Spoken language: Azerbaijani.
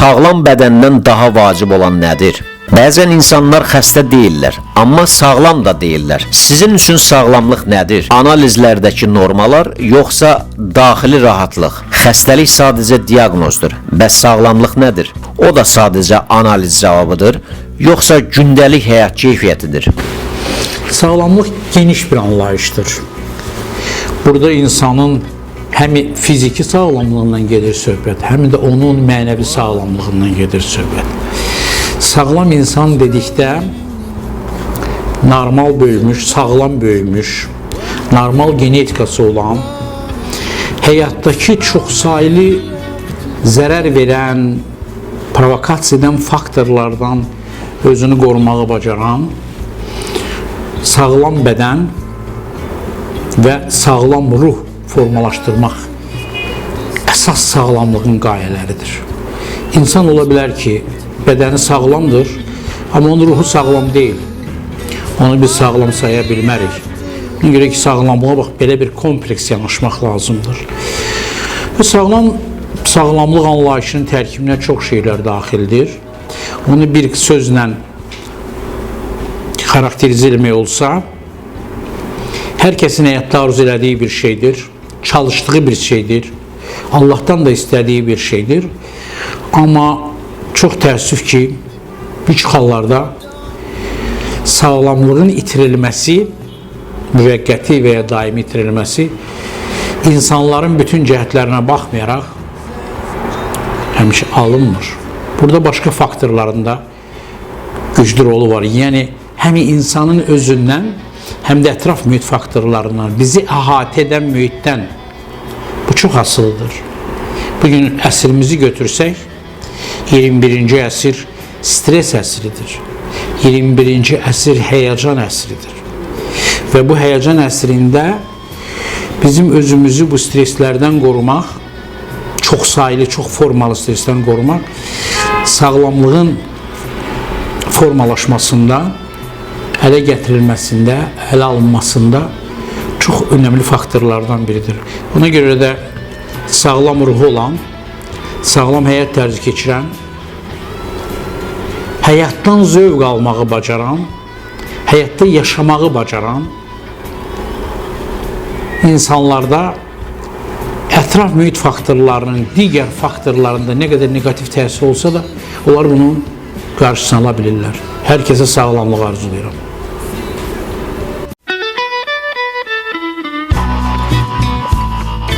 Sağlam bədəndən daha vacib olan nədir? Bəzən insanlar xəstə deyirlər, amma sağlam da deyirlər. Sizin üçün sağlamlıq nədir? Analizlərdəki normalar, yoxsa daxili rahatlıq? Xəstəlik sadəcə diaqnozdur. Bəs sağlamlıq nədir? O da sadəcə analiz cavabıdır, yoxsa gündəlik həyat keyfiyyətidir? Sağlamlıq geniş bir anlayışdır. Burada insanın həm fiziki sağlamlığından gedir söhbət, həm də onun mənəvi sağlamlığından gedir söhbət. Sağlam insan dedikdə normal böyümüş, sağlam böyümüş, normal genetikası olan, həyatdakı çoxsaylı zərər verən, provokasiya edən faktorlardan özünü qorumağı bacaran, sağlam bədən və sağlam ruh formalaşdırmaq əsas sağlamlığın qayələridir. İnsan ola bilər ki, bədəni sağlamdır, amma onun ruhu sağlam deyil. Onu biz sağlam saya bilmərik. Buna görə ki, sağlamlığa bax, belə bir kompleks yanaşmaq lazımdır. Və sağlamlıq anlayışının tərkibinə çox şeylər daxildir. Onu bir sözlə xarakterizə etmək olsa, hər kəsin həyatda arzu elədiyi bir şeydir, çalışdığı bir şeydir, Allahdan da istədiyi bir şeydir. Amma çox təəssüf ki, üç hallarda sağlamlığın itirilməsi, müvəqqəti və ya daimi itirilməsi insanların bütün cəhətlərinə baxmayaraq həmişə alınmır. Burada başqa faktorlarında güclü rolu var. Yəni, həm insanın özündən, həm də ətraf mühit faktorlarından, bizi əhatə edən mühitdən bu çox asılıdır. Bugün əsrimizi götürsək, 21-ci əsr stres əsridir. 21-ci əsr həyəcan əsridir. Və bu həyəcan əsrində bizim özümüzü bu streslərdən qorumaq, çox sayılı, çox formalı stresdən qorumaq, sağlamlığın formalaşmasında, ələ gətirilməsində, ələ alınmasında çox önəmli faktorlardan biridir. Buna görə də sağlam ruhu olan, sağlam həyat tərzi keçirən, həyatdan zövq almağı bacaran, həyatda yaşamağı bacaran insanlarda ətraf mühit faktorlarının, digər faktorlarında nə qədər negativ təsir olsa da, onlar bunun qarşısını ala bilirlər. Hər kəsə sağlamlıq arzulayıram.